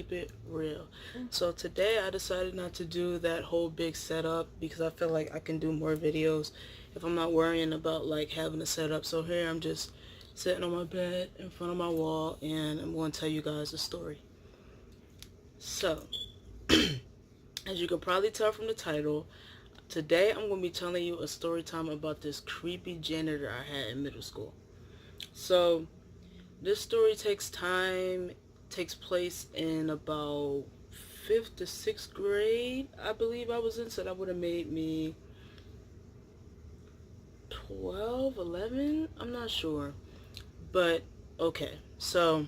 keep it real. So today I decided not to do that whole big setup because I feel like I can do more videos if I'm not worrying about like having a setup. So here I'm just sitting on my bed in front of my wall and I'm going to tell you guys a story. So, as you can probably tell from the title, today I'm going to be telling you a story time about this creepy janitor I had in middle school. So, this story takes place in about 5th to 6th grade, I believe I was in, so that would have made me 12, 11, I'm not sure. But, okay, so,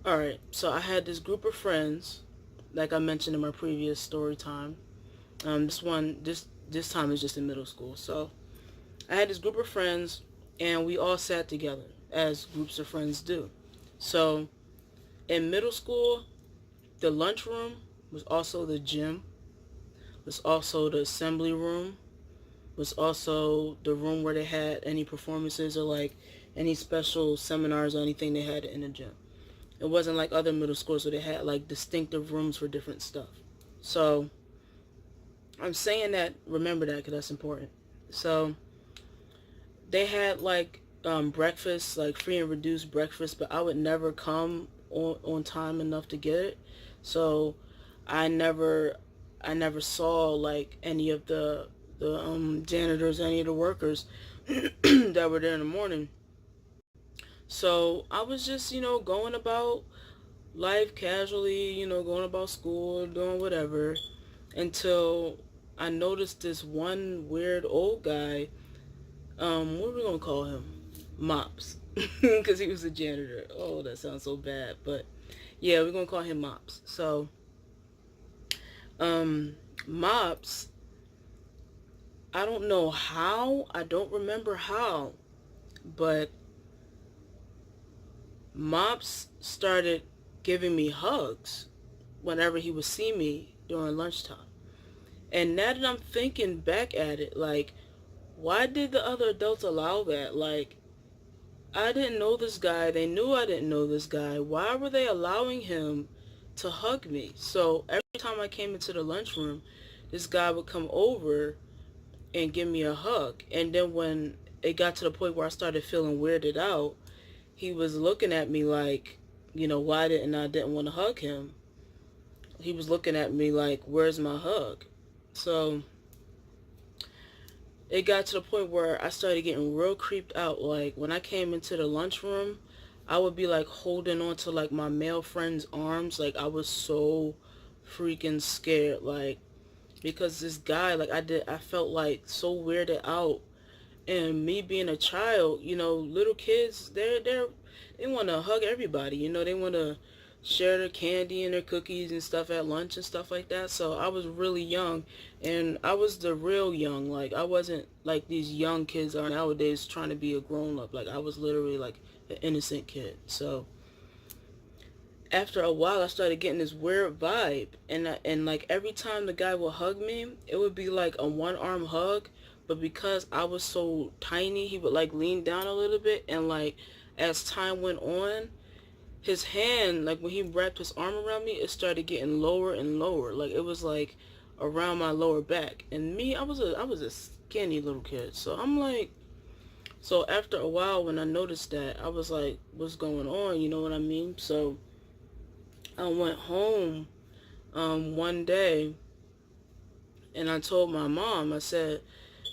alright, so I had this group of friends, like I mentioned in my previous story time. This time is just in middle school, so I had this group of friends, and we all sat together, as groups of friends do. So, in middle school, the lunchroom was also the gym, was also the assembly room, was also the room where they had any performances or like any special seminars or anything they had in the gym. It wasn't like other middle schools where they had like distinctive rooms for different stuff. So I'm saying that, remember that because that's important. So they had like breakfast, like free and reduced breakfast, but I would never come on time enough to get it. So I never I never saw like any of the janitors, any of the workers that were there in the morning. So I was just, going about life casually, going about school, doing whatever, until I noticed this one weird old guy. What are we gonna call him? Mops, because he was a janitor. Oh, that sounds so bad, but yeah, we're gonna call him Mops. So, um, Mops, I don't know how, I don't remember how, but Mops started giving me hugs whenever he would see me during lunchtime. And now that I'm thinking back at it, like, why did the other adults allow that? Like, I didn't know this guy. They knew I didn't know this guy. Why were they allowing him to hug me? So every time I came into the lunchroom, this guy would come over and give me a hug. And then when it got to the point where I started feeling weirded out, he was looking at me like, why didn't want to hug him? He was looking at me like, where's my hug? So it got to the point where I started getting real creeped out. Like when I came into the lunchroom, I would be like holding on to like my male friend's arms. Like I was so freaking scared. Like because this guy, like I felt like so weirded out. And me being a child, little kids, they want to hug everybody. They want to share their candy and their cookies and stuff at lunch and stuff like that. So I was really young, and I was the real young. Like I wasn't like these young kids are nowadays trying to be a grown up. Like I was literally like an innocent kid. So after a while, I started getting this weird vibe, and like every time the guy would hug me, it would be like a one arm hug, but because I was so tiny, he would like lean down a little bit, and like as time went on, his hand, like when he wrapped his arm around me, it started getting lower and lower. Like it was like around my lower back. And me, I was a skinny little kid. So I'm like, so after a while when I noticed that, I was like, what's going on? You know what I mean? So I went home one day and I told my mom, I said,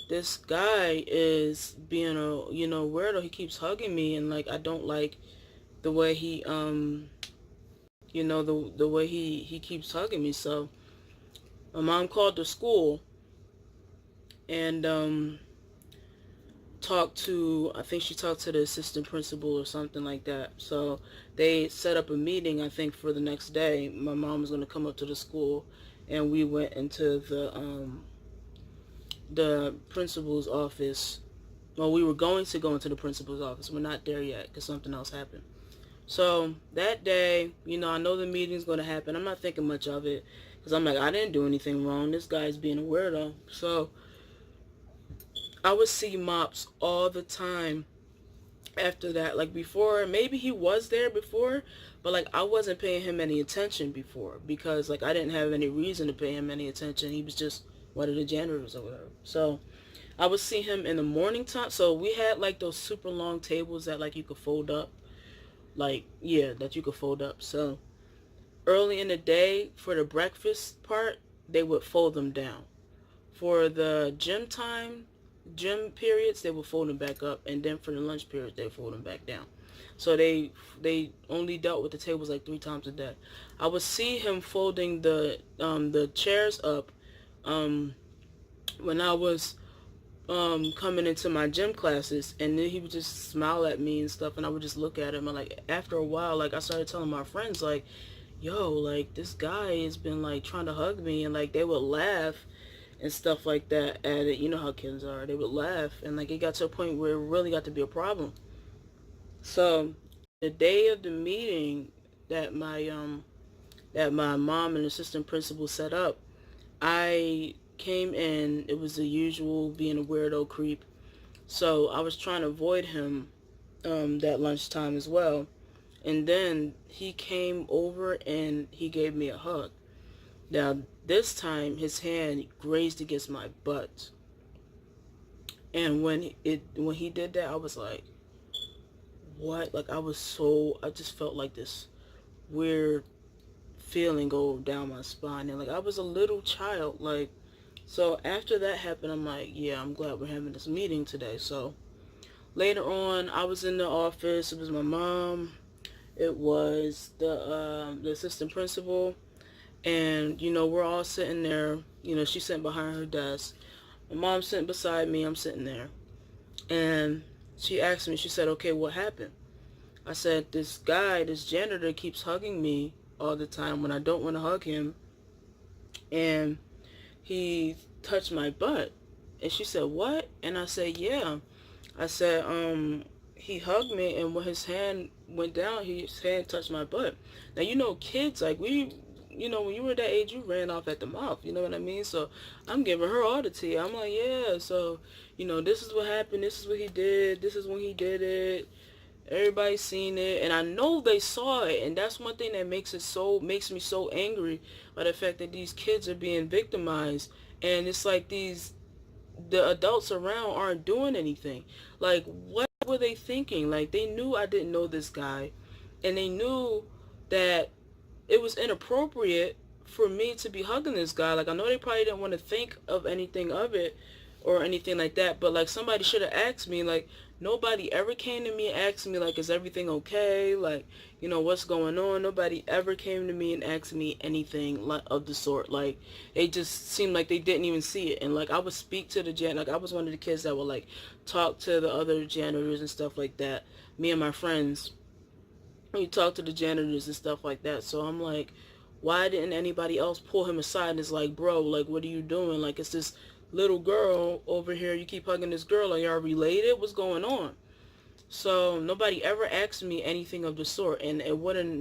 this guy is being a, weirdo. He keeps hugging me and like I don't like the way he the way he keeps hugging me. So my mom called the school and I think she talked to the assistant principal or something like that. So they set up a meeting, I think, for the next day. My mom was going to come up to the school, and we went into the principal's office. Well, we were going to go into the principal's office. We're not there yet because something else happened. So that day, I know the meeting's going to happen. I'm not thinking much of it because I'm like, I didn't do anything wrong. This guy's being a weirdo. So I would see Mops all the time after that. Like before, maybe he was there before, but like I wasn't paying him any attention before because like I didn't have any reason to pay him any attention. He was just one of the janitors or whatever. So I would see him in the morning time. So we had like those super long tables that like you could fold up. Like, yeah, that you could fold up. So early in the day for the breakfast part, they would fold them down. For the gym periods, they would fold them back up, and then for the lunch periods, they fold them back down. So they only dealt with the tables like 3 times a day. I would see him folding the chairs up um, when I was coming into my gym classes, and then he would just smile at me and stuff, and I would just look at him, and like after a while, like I started telling my friends like, yo, like this guy has been like trying to hug me, and like they would laugh and stuff like that at it. You know how kids are, they would laugh, and like it got to a point where it really got to be a problem. So the day of the meeting that my mom and assistant principal set up, I came in. It was the usual being a weirdo creep. So I was trying to avoid him that lunchtime as well. And then he came over and he gave me a hug. Now this time his hand grazed against my butt. And when he did that, I was like, what? Like I just felt like this weird feeling go down my spine, and like I was a little child. Like, so after that happened, I'm like, yeah, I'm glad we're having this meeting today. So later on, I was in the office. It was my mom, it was the assistant principal, and you know, we're all sitting there. You know, she's sitting behind her desk, my mom's sitting beside me, I'm sitting there, and she asked me, she said, okay, what happened? I said, this janitor keeps hugging me all the time when I don't want to hug him, and he touched my butt. And she said, what? And I said, yeah. I said, he hugged me, and when his hand went down, his hand touched my butt. Now, you know, kids, like you know, when you were that age, you ran off at the mouth, you know what I mean? So I'm giving her all the tea. I'm like, yeah, so, you know, this is what happened, this is what he did, this is when he did it. Everybody's seen it, and I know they saw it, and that's one thing that makes me so angry by the fact that these kids are being victimized, and it's like the adults around aren't doing anything. Like, what were they thinking? Like, they knew I didn't know this guy, and they knew that it was inappropriate for me to be hugging this guy. Like, I know they probably didn't want to think of anything of it or anything like that, but like somebody should have asked me. Like, nobody ever came to me and asked me like, is everything okay? Like, you know, what's going on? Nobody ever came to me and asked me anything like of the sort. Like, they just seemed like they didn't even see it. And like, I would speak to like I was one of the kids that would like talk to the other janitors and stuff like that. Me and my friends, we talk to the janitors and stuff like that. So I'm like, why didn't anybody else pull him aside and it's like, bro, like, what are you doing? Like, it's this little girl over here, you keep hugging this girl, are y'all related? What's going on? So nobody ever asked me anything of the sort, and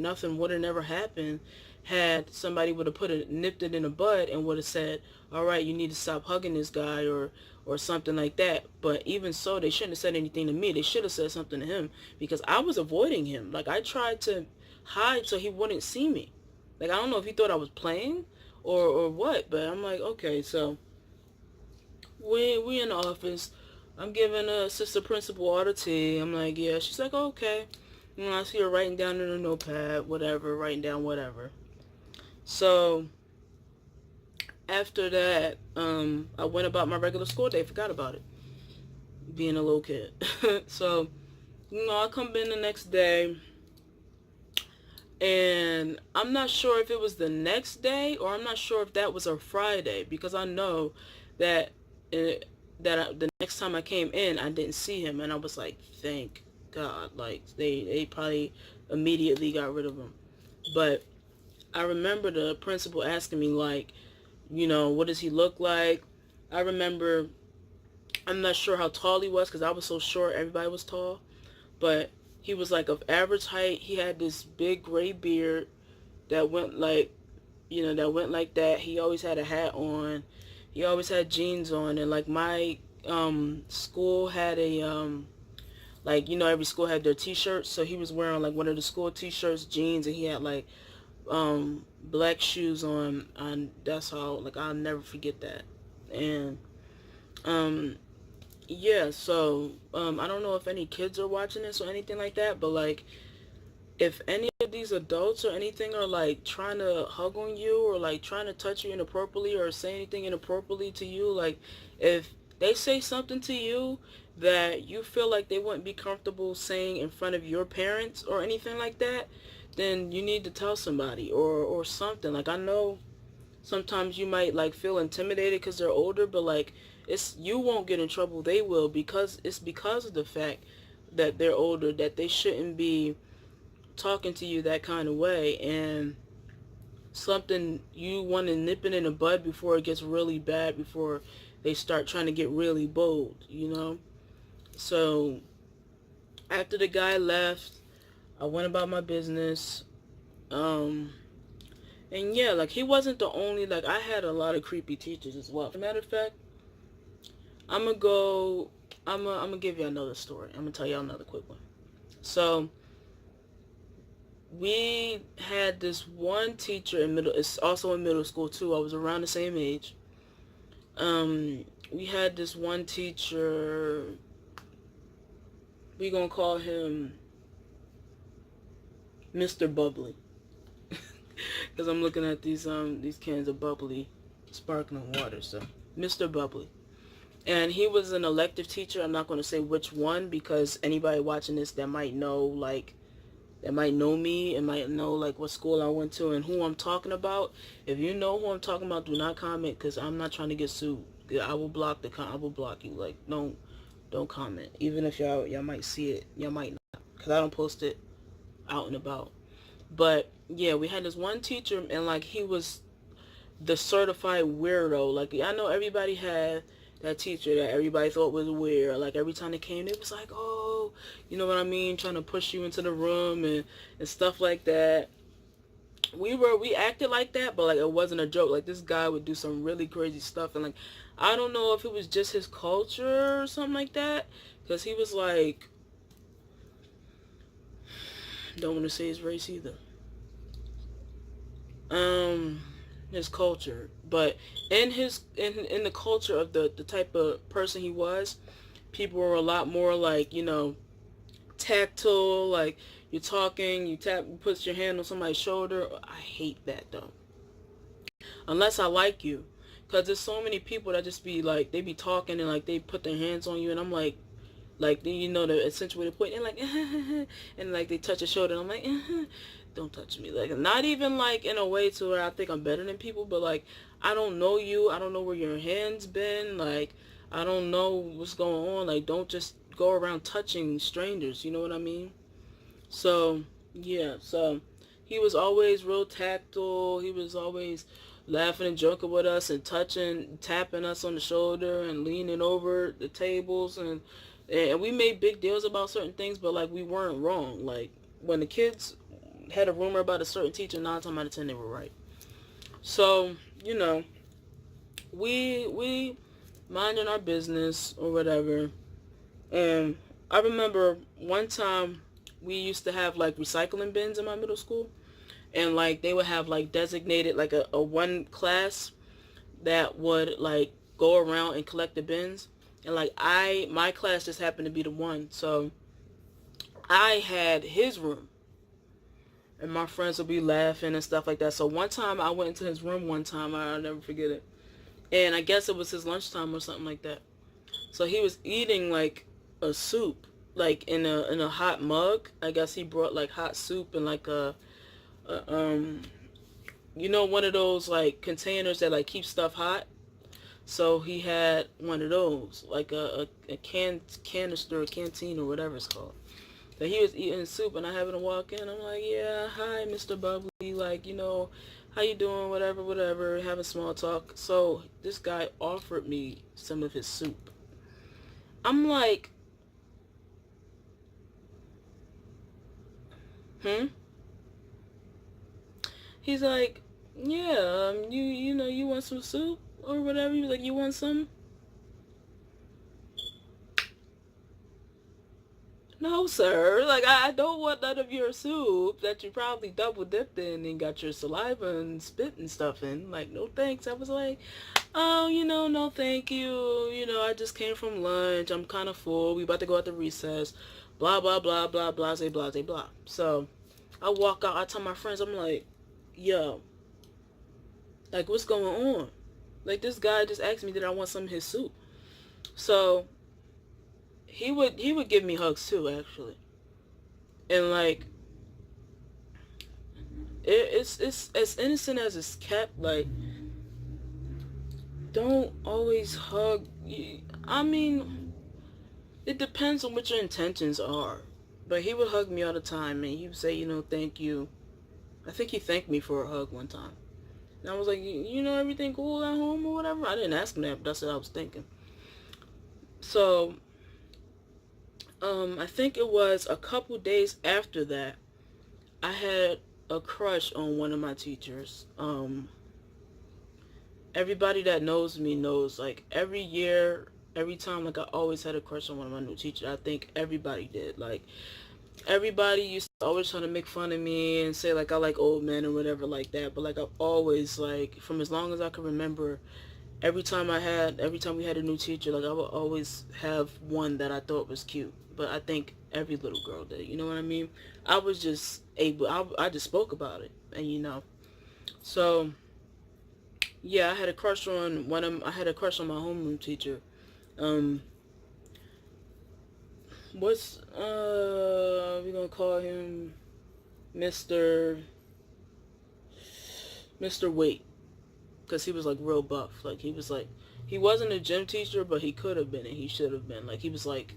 nothing would have never happened had somebody would have nipped it in the bud and would have said, all right, you need to stop hugging this guy or something like that. But even so, they shouldn't have said anything to me. They should have said something to him, because I was avoiding him. Like, I tried to hide so he wouldn't see me. Like, I don't know if he thought I was playing or what, but I'm like, okay, so we in the office. I'm giving the assistant principal all the tea. I'm like, yeah. She's like, okay. You know, I see her writing down in a notepad, whatever, writing down whatever. So after that, I went about my regular school day. Forgot about it, being a little kid. So, you know, I come in the next day, and I'm not sure if it was the next day or I'm not sure if that was a Friday, because I know that the next time I came in, I didn't see him, and I was like, thank God. Like, they probably immediately got rid of him. But I remember the principal asking me, like, you know, what does he look like? I remember, I'm not sure how tall he was because I was so short, everybody was tall, but he was like of average height. He had this big gray beard that went like, you know, that went like that. He always had a hat on. He always had jeans on, and like my school had a like, every school had their t-shirts, so he was wearing like one of the school t-shirts, jeans, and he had like black shoes on. And that's how, like, I'll never forget that. And um yeah, so I don't know if any kids are watching this or anything like that, but like, if any of these adults or anything are like trying to hug on you or like trying to touch you inappropriately or say anything inappropriately to you, like, if they say something to you that you feel like they wouldn't be comfortable saying in front of your parents or anything like that, then you need to tell somebody or something. Like, I know sometimes you might like feel intimidated because they're older, but like, it's, you won't get in trouble, they will, because it's because of the fact that they're older, that they shouldn't be talking to you that kind of way. And something you want to nip it in the bud before it gets really bad, before they start trying to get really bold. So after the guy left, I went about my business. And yeah, like, he wasn't the only, like, I had a lot of creepy teachers as well. As a matter of fact, I'm gonna give you another story. I'm gonna tell you another quick one. So we had this one teacher it's also in middle school too. I was around the same age. We had this one teacher, we gonna call him Mr. Bubbly. Because I'm looking at these cans of bubbly sparkling water. So Mr. Bubbly. And he was an elective teacher. I'm not going to say which one, because anybody watching this that might know, like, that might know me and might know like what school I went to and who I'm talking about. If you know who I'm talking about, do not comment, because I'm not trying to get sued. I will block I will block you. Like, don't comment. Even if y'all might see it, y'all might not, because I don't post it out and about. But yeah, we had this one teacher, and like, he was the certified weirdo. Like, I know everybody had that teacher that everybody thought was weird. Like, every time they came, it was like, oh, you know what I mean, trying to push you into the room and stuff like that. We acted like that, but like, it wasn't a joke. Like, this guy would do some really crazy stuff, and like, I don't know if it was just his culture or something like that, because he was like, don't want to say his race either. His culture, but in the culture of the type of person he was, people were a lot more like, tactile. Like, you're talking, you puts your hand on somebody's shoulder. I hate that though, unless I like you, because there's so many people that just be like, they be talking and like they put their hands on you, and I'm like, the accentuated point, and like, and like they touch your shoulder, and I'm like, don't touch me. Like, not even like in a way to where I think I'm better than people, but like, I don't know you, I don't know where your hands been, like, I don't know what's going on. Like, don't just go around touching strangers, you know what I mean? So yeah, so he was always real tactile. He was always laughing and joking with us and tapping us on the shoulder and leaning over the tables, and we made big deals about certain things, but like, we weren't wrong. Like, when the kids had a rumor about a certain teacher, 9 times out of 10 they were right. So, we minding our business or whatever. And I remember one time we used to have like recycling bins in my middle school, and like, they would have like designated like a one class that would like go around and collect the bins. And like, my class just happened to be the one, so I had his room, and my friends would be laughing and stuff like that. So one time I went into his room one time, I'll never forget it, and I guess it was his lunchtime or something like that. So he was eating like a soup, like in a hot mug. I guess he brought like hot soup in like a one of those like containers that like keep stuff hot. So he had one of those, like a canister, a canteen, or whatever it's called. So he was eating soup, and I happened to walk in. I'm like, yeah, hi, Mr. Bubbly, like, how you doing, whatever, having small talk. So this guy offered me some of his soup. I'm like, He's like, yeah, you want some soup or whatever. He was like, you want some? No, sir. Like, I don't want none of your soup that you probably double dipped in and got your saliva and spit and stuff in. Like, no thanks. I was like, oh, no thank you. I just came from lunch. I'm kind of full. We about to go out to recess. Blah, blah, blah, blah, blah, blah, blah, blah, blah. So, I walk out. I tell my friends, I'm like, yo, like, what's going on? Like, this guy just asked me did I want some of his soup. So, he would give me hugs too, actually. And, like, it's as innocent as it's kept. Like, don't always hug. I mean, it depends on what your intentions are. But he would hug me all the time, and he would say, thank you. I think he thanked me for a hug one time. And I was like, everything cool at home or whatever? I didn't ask him that, but that's what I was thinking. So, I think it was a couple days after that, I had a crush on one of my teachers. Everybody that knows me knows, like, every year, every time, like, I always had a crush on one of my new teachers. I think everybody did. Like, everybody used to always try to make fun of me and say, like, I like old men or whatever like that. But, like, I've always, like, from as long as I can remember, every time we had a new teacher, like, I would always have one that I thought was cute. But I think every little girl did. You know what I mean? I was just I just spoke about it. And. So, yeah, I had a crush on my homeroom teacher. Um, we gonna call him Mr. Mr. Weight. Because he was, like, real buff. Like, he wasn't a gym teacher, but he could have been and he should have been. Like, he was, like,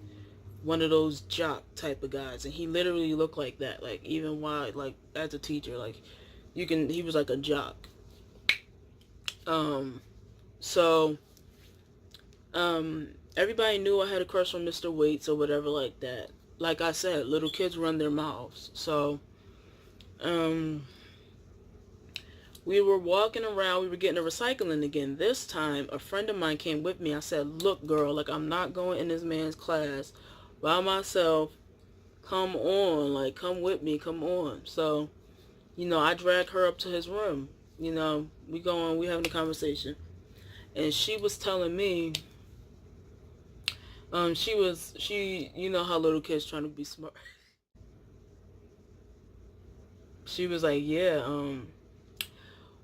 one of those jock type of guys. And he literally looked like that. Like, even while, like, as a teacher, like, he was like a jock. So, everybody knew I had a crush on Mr. Waits or whatever like that. Like I said, little kids run their mouths. So, we were walking around. We were getting a recycling again. This time, a friend of mine came with me. I said, look, girl, like, I'm not going in this man's class by myself. Come on. Like, come with me. Come on. So, I dragged her up to his room. We having a conversation. And she was telling me, you know how little kids trying to be smart. She was like, yeah,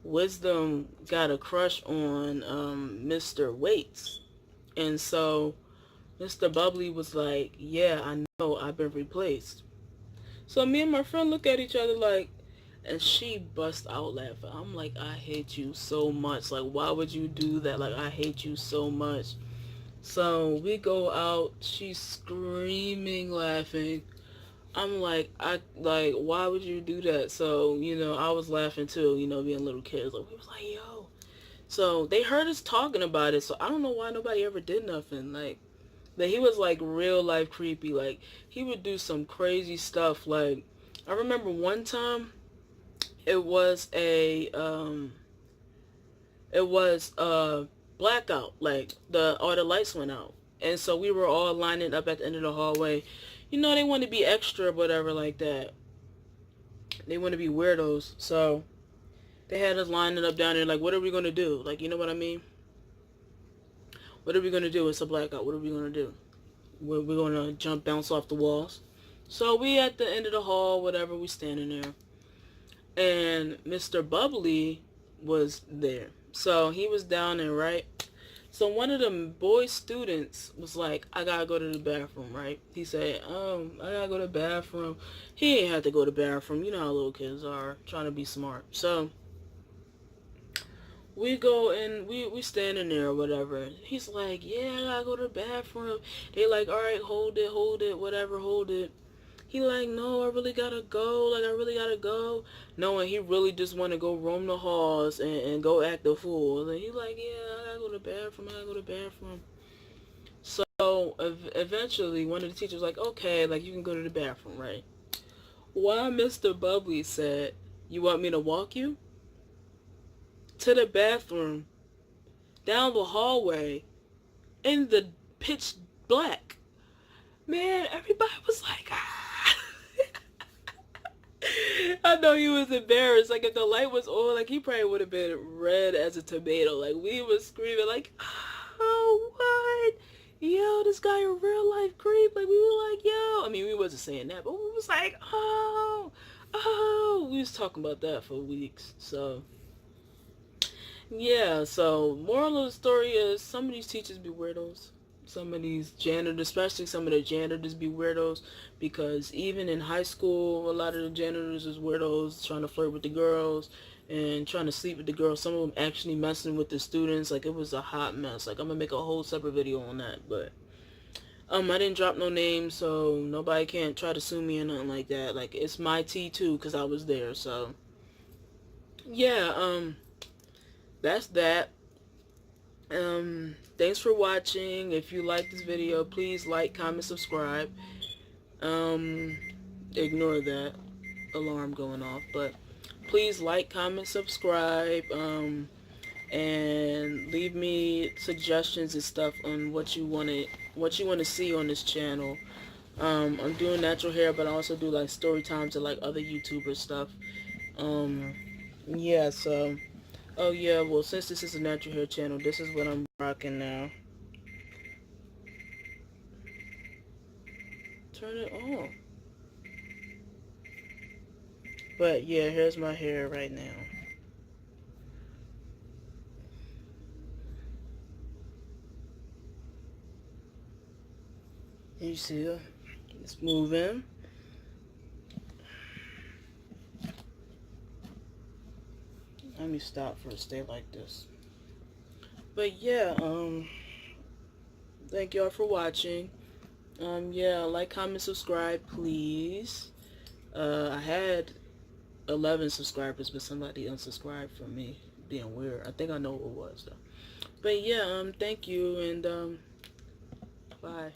Wisdom got a crush on, Mr. Waits. And so Mr. Bubbly was like, yeah, I know, I've been replaced. So me and my friend look at each other like, and she bust out laughing. I'm like, I hate you so much. Like, why would you do that? Like, I hate you so much. So we go out. She's screaming, laughing. I'm like, why would you do that? So, I was laughing too, being little kids. Like, we was like, yo. So they heard us talking about it. So I don't know why nobody ever did nothing. Like, that he was, like, real life creepy. Like, he would do some crazy stuff. Like, I remember one time it was a blackout. Like, all the lights went out. And so we were all lining up at the end of the hallway. They want to be extra, whatever, like that. They want to be weirdos. So they had us lining up down there, like, what are we going to do? Like, you know what I mean? What are we going to do? It's a blackout. What are we going to do? We're going to jump, bounce off the walls. So we at the end of the hall, whatever, we standing there. And Mr. Bubbly was there. So he was down there, right? So one of them boy students was like, I gotta go to the bathroom, right? He said, I gotta go to the bathroom. He ain't had to go to the bathroom. You know how little kids are, trying to be smart. So we go and we standing there or whatever. He's like, yeah, I gotta go to the bathroom. They like, all right, hold it, whatever, hold it. He like, no, I really gotta go. Like, I really gotta go. Knowing he really just want to go roam the halls and go act a fool. And he like, yeah, I gotta go to the bathroom. I gotta go to the bathroom. So, eventually, one of the teachers was like, okay, like, you can go to the bathroom, right? Why Mr. Bubbly said, you want me to walk you to the bathroom, down the hallway, in the pitch black. Man, everybody was like, ah. I know he was embarrassed. Like, if the light was on, like, he probably would have been red as a tomato. Like, we was screaming, like, oh, what? Yo, this guy a real life creep. Like, we were like, yo. I mean, we wasn't saying that, but we was like, oh. We was talking about that for weeks. So, yeah. So, moral of the story is some of these teachers be weirdos. Some of these janitors, especially some of the janitors, be weirdos, because even in high school, a lot of the janitors is weirdos, trying to flirt with the girls and trying to sleep with the girls. Some of them actually messing with the students. Like, it was a hot mess. Like, I'm gonna make a whole separate video on that, but I didn't drop no names, so nobody can't try to sue me or nothing like that. Like, it's my tea too, because I was there. So yeah, that's that. Thanks for watching. If you like this video, please like, comment, subscribe. Ignore that alarm going off, but please like, comment, subscribe, and leave me suggestions and stuff on what you want to see on this channel. I'm doing natural hair, but I also do like story times and like other YouTuber stuff. Yeah, so oh yeah, well, since this is a natural hair channel, this is what I'm rocking now. Turn it on. But yeah, here's my hair right now. You see it? It's moving. Let me stop for a stay like this. But yeah, thank y'all for watching. Yeah, like, comment, subscribe, please. I had 11 subscribers, but somebody unsubscribed from me being weird. I think I know who it was though. But yeah, thank you, and bye.